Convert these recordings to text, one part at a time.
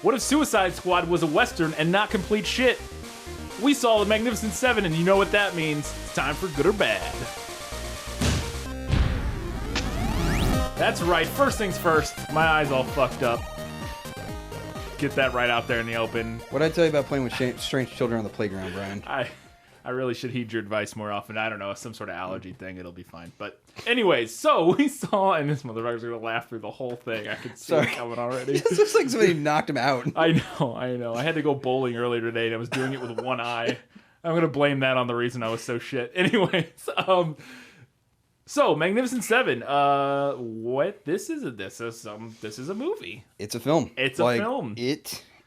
What if Suicide Squad was a Western and not complete shit? We saw The Magnificent Seven, and you know what that means. It's time for Good or Bad. That's right, first things first. My eyes all fucked up. Get that right out there in the open. What'd I tell you about playing with strange children on the playground, Brian? I really should heed your advice more often. I don't know, some sort of allergy thing. It'll be fine. But anyways, so we saw, and this motherfucker's going to laugh through the whole thing. I can see it coming already. It looks like somebody knocked him out. I know. I had to go bowling earlier today, and I was doing it with one eye. I'm going to blame that on the reason I was so shit. Anyways, so Magnificent Seven. What? This is a movie. It's a film. It's a film.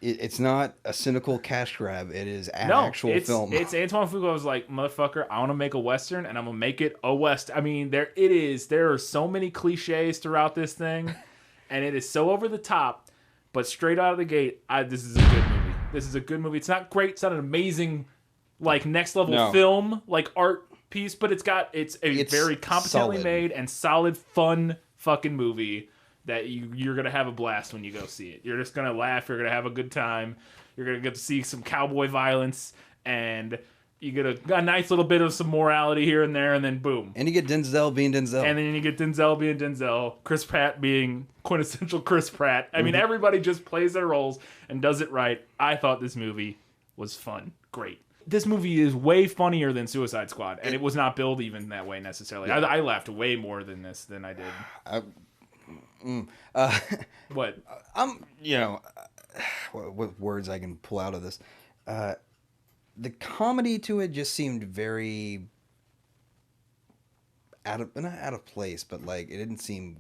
It's not a cynical cash grab. It is an actual film. It's Antoine Fuqua was like, motherfucker, I want to make a Western, and I'm going to make it a West. I mean, there are so many cliches throughout this thing, and it is so over the top, but straight out of the gate, this is a good movie. This is a good movie. It's not great. It's not an amazing, like, next level film, like art piece, but it's a very competently made and solid, fun fucking movie that you're going to have a blast when you go see it. You're just going to laugh. You're going to have a good time. You're going to get to see some cowboy violence, and you get a nice little bit of some morality here and there, and then boom. And you get Denzel being Denzel. And then you get Denzel being Denzel. Chris Pratt being quintessential Chris Pratt. I mean, everybody just plays their roles and does it right. I thought this movie was fun. Great. This movie is way funnier than Suicide Squad, and it was not billed even that way necessarily. Yeah. I laughed way more than I did. What? What words I can pull out of this. The comedy to it just seemed very not out of place, but like it didn't seem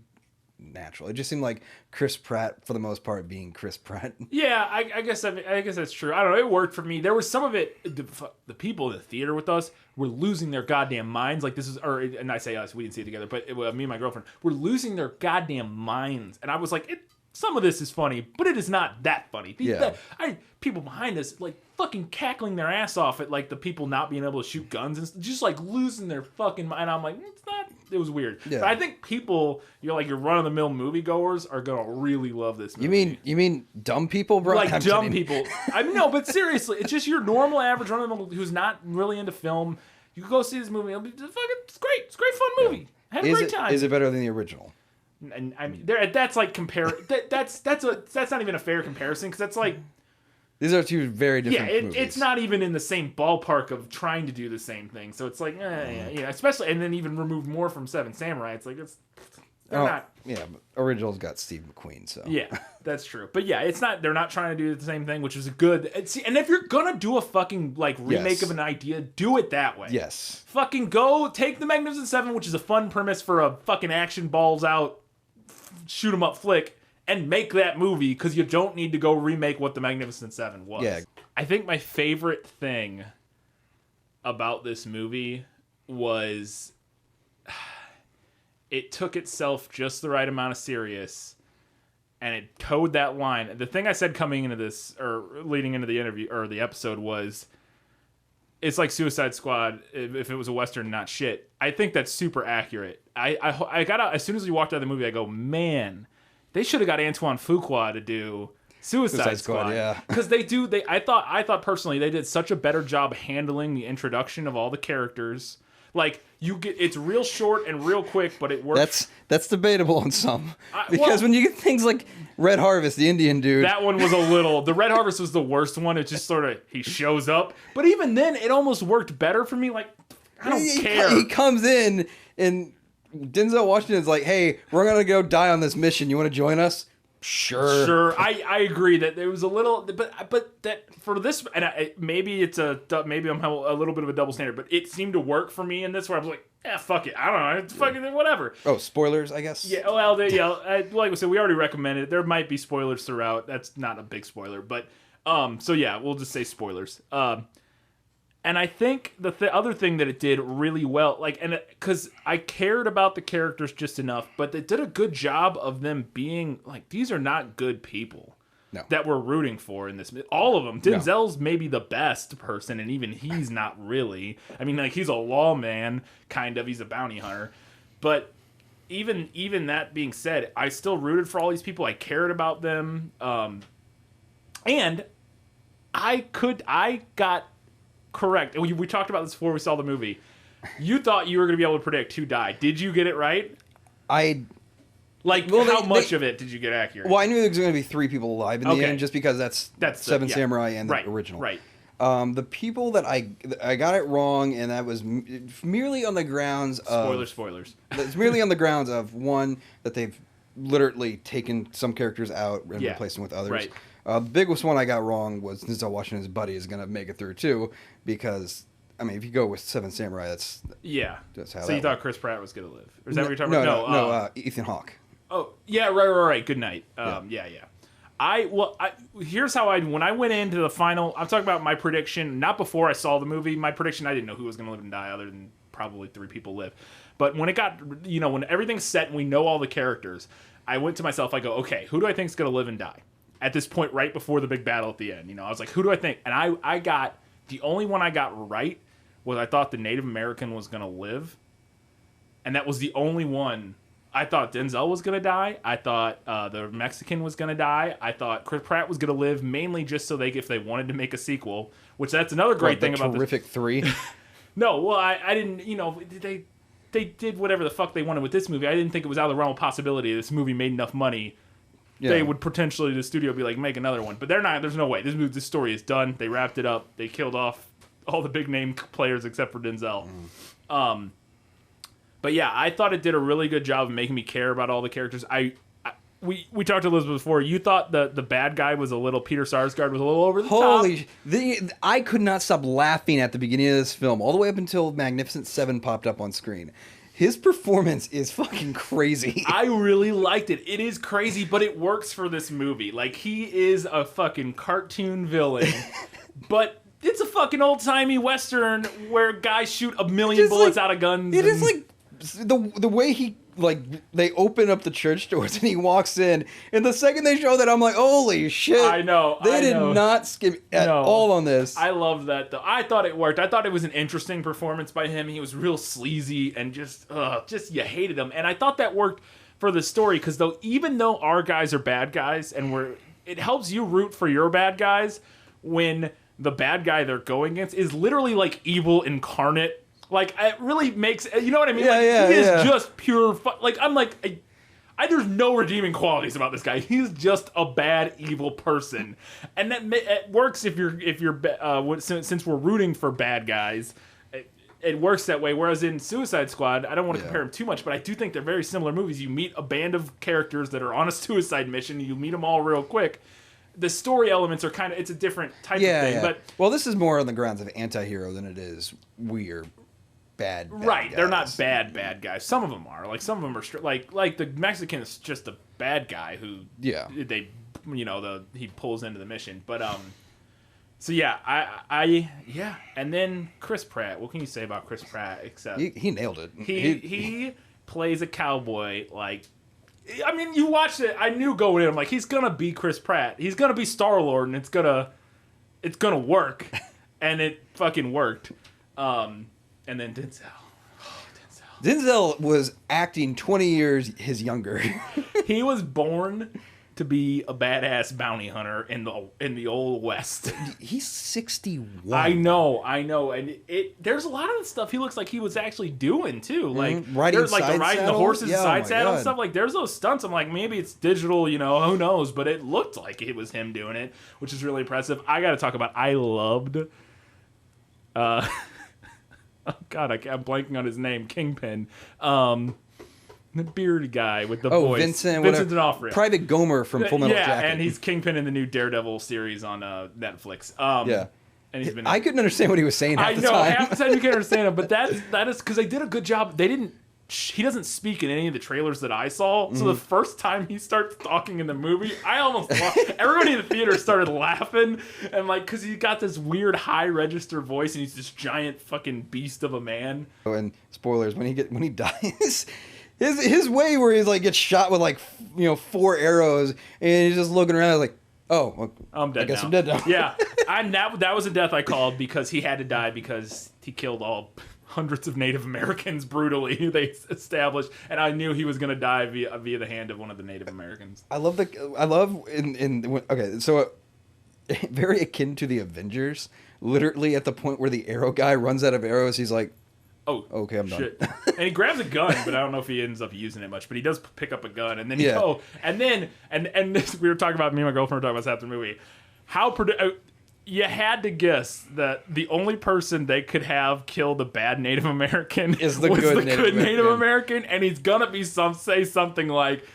natural. It just seemed like Chris Pratt for the most part being Chris Pratt. Yeah, I guess that's true. I don't know. It worked for me. There was some of it. The people in the theater with us were losing their goddamn minds. Like and I say us, we didn't see it together, but me and my girlfriend were losing their goddamn minds. And I was like, some of this is funny, but it is not that funny. People behind us like fucking cackling their ass off at like the people not being able to shoot guns and just like losing their fucking mind. I'm like, it's not. It was weird. Yeah. But I think people, your run of the mill moviegoers are gonna really love this movie. You mean dumb people, bro? Like dumb people. I mean, no, but seriously, it's just your normal average run of the mill who's not really into film. You can go see this movie. It's great. It's a great fun movie. I had a great time. Is it better than the original? And I mean, that's like that's not even a fair comparison because that's like. These are two very different movies. It's not even in the same ballpark of trying to do the same thing. So it's like, especially, and then even removed more from Seven Samurai. It's like, they're not. Yeah, but original's got Steve McQueen, so. Yeah, that's true. But yeah, they're not trying to do the same thing, which is good. And if you're gonna do a fucking, remake of an idea, do it that way. Yes. Fucking go, take The Magnificent Seven, which is a fun premise for a fucking action balls out, shoot 'em up flick, and make that movie, because you don't need to go remake what The Magnificent Seven was. Yeah. I think my favorite thing about this movie was it took itself just the right amount of serious, and it towed that line. The thing I said coming into this, or leading into the interview, or the episode, was it's like Suicide Squad if it was a Western, not shit. I think that's super accurate. I got out, as soon as we walked out of the movie, I go, man, they should have got Antoine Fuqua to do Suicide Squad. Yeah, because I thought personally they did such a better job handling the introduction of all the characters. Like it's real short and real quick, but it works. That's debatable on some because when you get things like Red Harvest, the Indian dude, that one was a little. The Red Harvest was the worst one. It just sort of he shows up, but even then, it almost worked better for me. Like I don't care. He comes in and Denzel Washington's like, "Hey, we're gonna go die on this mission. You want to join us?" Sure. I agree that there was a little, but that for this, and maybe I'm a little bit of a double standard, but it seemed to work for me in this where I was like, fuck it, I don't know, it's fucking whatever. Oh, spoilers, I guess. Yeah, well, like we said, we already recommended it. There might be spoilers throughout. That's not a big spoiler, but so yeah, we'll just say spoilers. And I think the other thing that it did really well, because I cared about the characters just enough, but they did a good job of them being, these are not good people that we're rooting for in this. All of them. Denzel's maybe the best person, and even he's not really. I mean, he's a lawman, kind of. He's a bounty hunter. But even that being said, I still rooted for all these people. I cared about them. And I got correct. We talked about this before we saw the movie. You thought you were going to be able to predict who died. Did you get it right? How much of it did you get accurate? Well, I knew there was going to be 3 people alive in the end, just because that's Seven Samurai and the original. Right. The people that I got it wrong, and that was merely on the grounds of... Spoilers. It's merely on the grounds of, one, that they've literally taken some characters out and replaced them with others. Right. The biggest one I got wrong was Denzel Washington's buddy is going to make it through, too, because... I mean, if you go with Seven Samurai, that's how. So you thought Chris Pratt was going to live? Or is that what you're talking about? No, Ethan Hawke. Oh yeah, right. Good night. Yeah. Here's how when I went into the final. I'm talking about my prediction, not before I saw the movie. My prediction, I didn't know who was going to live and die, other than probably 3 people live. But when it got, when everything's set and we know all the characters, I went to myself. I go, okay, who do I think is going to live and die? At this point, right before the big battle at the end, I was like, who do I think? And I got the only one I got right. Was I thought the Native American was going to live. And that was the only one. I thought Denzel was going to die. I thought the Mexican was going to die. I thought Chris Pratt was going to live, mainly just so if they wanted to make a sequel, which that's another great thing about Terrific 3? No, well, I didn't, they did whatever the fuck they wanted with this movie. I didn't think it was out of the realm of possibility. This movie made enough money. Yeah. They would potentially, the studio be like, make another one. But they're not, there's no way. This story is done. They wrapped it up. They killed off all the big name players except for Denzel. But yeah, I thought it did a really good job of making me care about all the characters. We talked to Elizabeth before. You thought the bad guy was Peter Sarsgaard was a little over the top. I could not stop laughing at the beginning of this film, all the way up until Magnificent Seven popped up on screen. His performance is fucking crazy. I really liked it. It is crazy, but it works for this movie. Like, he is a fucking cartoon villain, but it's a fucking old-timey Western where guys shoot a million bullets out of guns. It is like the way he, they open up the church doors and he walks in, and the second they show that, I'm like, holy shit. I know. They did not skip at all on this. I love that, though. I thought it worked. I thought it was an interesting performance by him. He was real sleazy and just you hated him. And I thought that worked for the story, because even though our guys are bad guys, and it helps you root for your bad guys when the bad guy they're going against is literally like evil incarnate. Like, it really makes, you know what I mean? Yeah, he is just pure I'm like, there's no redeeming qualities about this guy. He's just a bad, evil person, and that it works if you're since we're rooting for bad guys. It works that way. Whereas in Suicide Squad, I don't want to compare them too much, but I do think they're very similar movies. You meet a band of characters that are on a suicide mission. You meet them all real quick. The story elements are it's a different type of thing. Yeah. But this is more on the grounds of anti-hero than it is weird. Bad right, guys. They're not bad guys. Some of them are. Like, some of them are like the Mexican is just a bad guy who he pulls into the mission. But so yeah, and then Chris Pratt. What can you say about Chris Pratt except he nailed it. He plays a cowboy like. I mean, you watched it. I knew going in. I'm like, he's gonna be Chris Pratt. He's gonna be Star-Lord, and it's gonna work, and it fucking worked. And then Denzel. Denzel was acting 20 years his younger. He was born to be a badass bounty hunter in the old West. He's 61. I know, and there's a lot of the stuff he looks like he was actually doing too. Like riding the horses side saddle and stuff. Like, there's those stunts. I'm like, maybe it's digital, who knows? But it looked like it was him doing it, which is really impressive. I got to talk about. I loved. Oh God, I'm blanking on his name. Kingpin. The bearded guy with the voice. Vincent D'Onofrio. Private Gomer from Full Metal Jacket. Yeah, and he's Kingpin in the new Daredevil series on Netflix. And he's been. I couldn't understand what he was saying half the time. Half the time you can't understand him, but that is because they did a good job. He doesn't speak in any of the trailers that I saw. So the first time he starts talking in the movie, I almost everybody in the theater started laughing, and because he got this weird high register voice, and he's this giant fucking beast of a man. Oh, and spoilers, when he dies, his way where he's gets shot with 4 arrows, and he's just looking around like, oh, I'm dead. I'm dead now. Yeah, that was a death I called because he had to die because he killed hundreds of Native Americans brutally. They established, and I knew he was going to die via the hand of one of the Native Americans. Okay, so very akin to the Avengers. Literally at the point where the arrow guy runs out of arrows, he's like, oh, okay, I'm shit. done. And he grabs a gun, but I don't know if he ends up using it much. But he does pick up a gun, and then and this, we were talking about, me and my girlfriend were talking about this after the movie. You had to guess that the only person they could have kill the bad Native American is the good Native American, and he's gonna be say something like,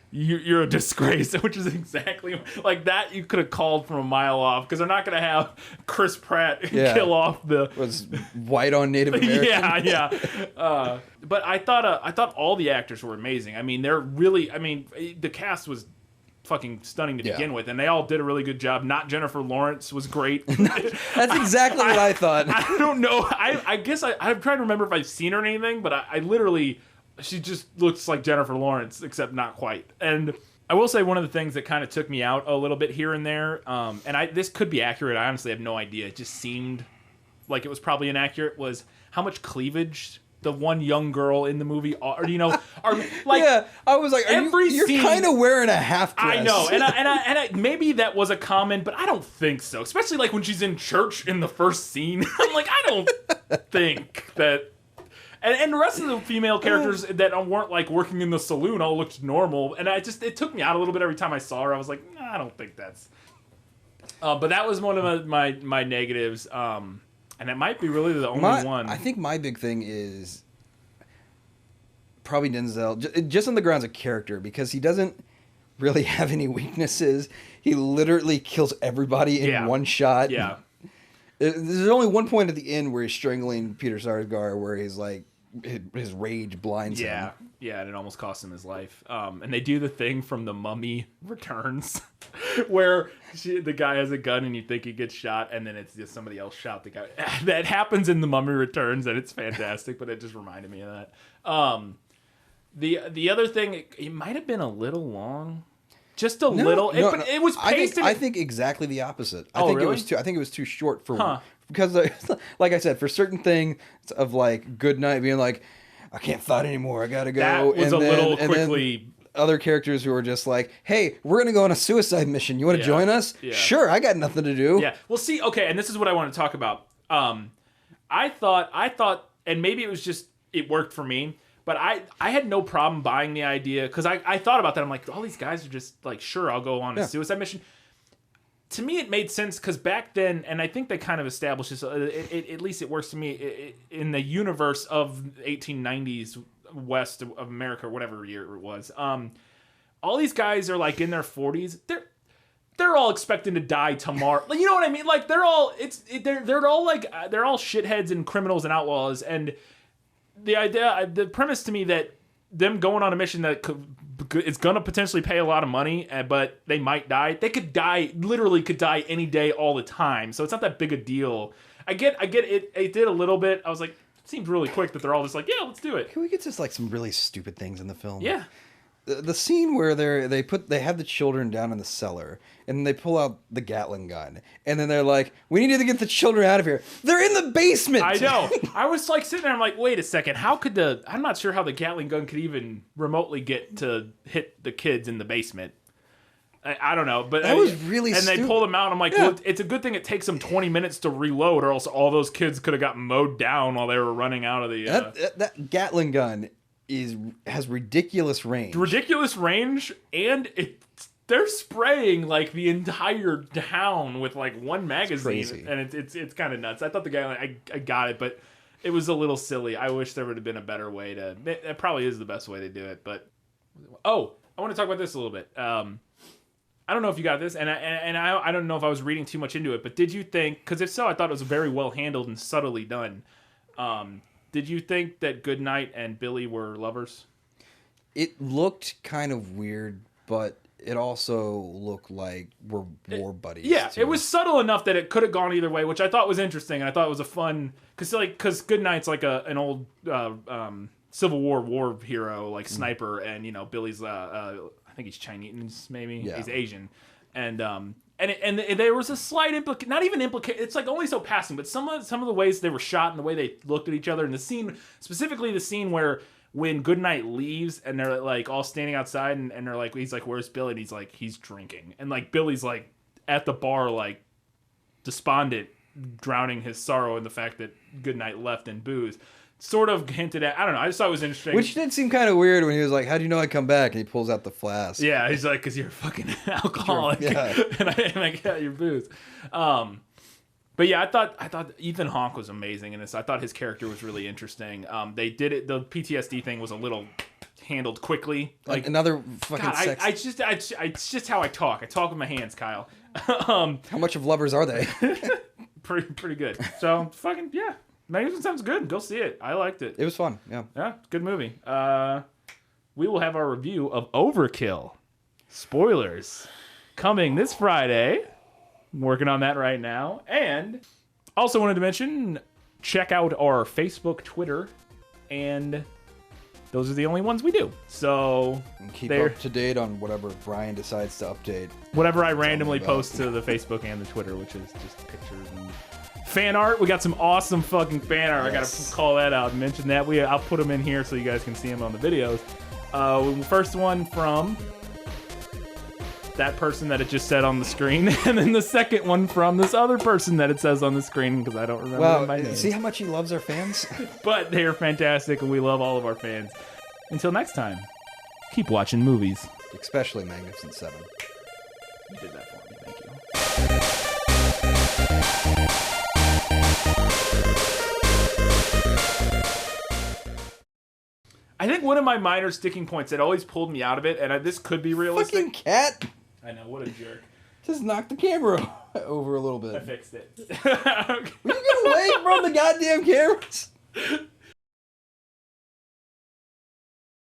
"You're a disgrace," which is exactly like that. You could have called from a mile off, because they're not gonna have Chris Pratt kill off the was white on Native American. But I thought all the actors were amazing. I mean, the cast was fucking stunning to begin with, and they all did a really good job. Not Jennifer Lawrence was great. That's exactly what I thought. I don't know. I guess I'm trying to remember if I've seen her in anything, but I literally, she just looks like Jennifer Lawrence, except not quite. And I will say one of the things that kind of took me out a little bit here and there, and this could be accurate, I honestly have no idea, it just seemed like it was probably inaccurate, was how much cleavage the one young girl in the movie are like. Yeah, I was like, you're kind of wearing a half dress. I know, and maybe that was a comment, but I don't think so. Especially like when she's in church in the first scene. I'm like, I don't think that. And the rest of the female characters that weren't like working in the saloon all looked normal, and it took me out a little bit every time I saw her. I was like, nah, I don't think that's. But that was one of my negatives. And it might be really the only one. I think my big thing is probably Denzel, just on the grounds of character, because he doesn't really have any weaknesses. He literally kills everybody in one shot. Yeah. There's only one point at the end where he's strangling Peter Sarsgaard, where he's like, his rage blinds him. Yeah, and it almost cost him his life. And they do the thing from The Mummy Returns, where the guy has a gun and you think he gets shot, and then it's just somebody else shot the guy. That happens in The Mummy Returns, and it's fantastic, but it just reminded me of that. The other thing, it might have been a little long. Just a little. But it was paced. I think exactly the opposite. I think it was too short for because like I said, for certain things of like Goodnight being like, I can't fight anymore, I gotta go. That was little quickly. Other characters who are just like, hey, we're gonna go on a suicide mission. You want to join us? Yeah. Sure, I got nothing to do. Yeah. Well, see, okay, and this is what I want to talk about. I thought, and maybe it was just it worked for me. But I had no problem buying the idea, because I thought about that. I'm like, all these guys are just like, sure, I'll go on a suicide mission. To me, it made sense, because back then, and I think they kind of established this, at least it works to me, in the universe of 1890s West of America, whatever year it was, all these guys are like in their 40s. They're all expecting to die tomorrow. You know what I mean? Like, they're all shitheads and criminals and outlaws, and the premise to me that them going on a mission that is going to potentially pay a lot of money, but they might die. They could die any day, all the time. So it's not that big a deal. I get it. It did a little bit. I was like, it seems really quick that they're all just like, yeah, let's do it. Can we get just like some really stupid things in the film? Yeah. The scene where they have the children down in the cellar, and they pull out the Gatling gun, and then they're like, we need to get the children out of here. They're in the basement. I know. I was like sitting there, I'm like, wait a second, I'm not sure how the Gatling gun could even remotely get to hit the kids in the basement. I don't know, but that was really and stupid. They pulled them out. I'm like, well, it's a good thing it takes them 20 minutes to reload, or else all those kids could have got mowed down while they were running out of the. That Gatling gun has ridiculous range. And they're spraying like the entire town with like one magazine, and it's kind of nuts. I thought the guy, I got it, but it was a little silly. I wish there would have been a better way to. It probably is the best way to do it, but I want to talk about this a little bit. I don't know if you got this, and I don't know if I was reading too much into it, but did you think? Because if so, I thought it was very well handled and subtly done. Did you think that Goodnight and Billy were lovers? It looked kind of weird, but it also looked like we're war buddies. Yeah, too. It was subtle enough that it could have gone either way, which I thought was interesting. I thought it was a fun, because Goodnight's like an old Civil War hero, like sniper, and Billy's I think he's Chinese, maybe. Yeah. He's Asian, and there was a slight not even implication. It's like only so passing, but some of the ways they were shot and the way they looked at each other, and the scene, specifically the scene where when Goodnight leaves and they're like all standing outside and they're like, he's like, where's Billy? And he's like, he's drinking, and like Billy's like at the bar, like, despondent, drowning his sorrow in the fact that Goodnight left in booze. Sort of hinted at, I don't know, I just thought it was interesting. Which did seem kind of weird when he was like, how do you know I come back? And he pulls out the flask. Yeah, he's like, because you're a fucking alcoholic. Yeah. and I got your booze. But yeah, I thought Ethan Hawke was amazing in this. I thought his character was really interesting. They did it, the PTSD thing was a little handled quickly. Like another fucking God, sex. it's just how I talk. I talk with my hands, Kyle. How much of lovers are they? pretty good. So fucking yeah. Magnificent sounds good. Go see it. I liked it. It was fun. Yeah. Yeah, good movie. We will have our review of Overkill. Spoilers coming this Friday. I'm working on that right now. And also wanted to mention, check out our Facebook, Twitter, and those are the only ones we do. So and keep up to date on whatever Brian decides to update. Whatever I randomly post to the Facebook and the Twitter, which is just pictures and fan art. We got some awesome fucking fan art. Yes. I gotta call that out and mention that. I'll put them in here so you guys can see them on the videos. First one from that person that it just said on the screen, and then the second one from this other person that it says on the screen because I don't remember my name. See how much he loves our fans? But they are fantastic, and we love all of our fans. Until next time, keep watching movies. Especially Magnificent Seven. You did that for me. Thank you. I think one of my minor sticking points that always pulled me out of it, and this could be realistic. Fucking cat! I know, what a jerk. Just knock the camera over a little bit. I fixed it. Okay. Will you get away from the goddamn cameras?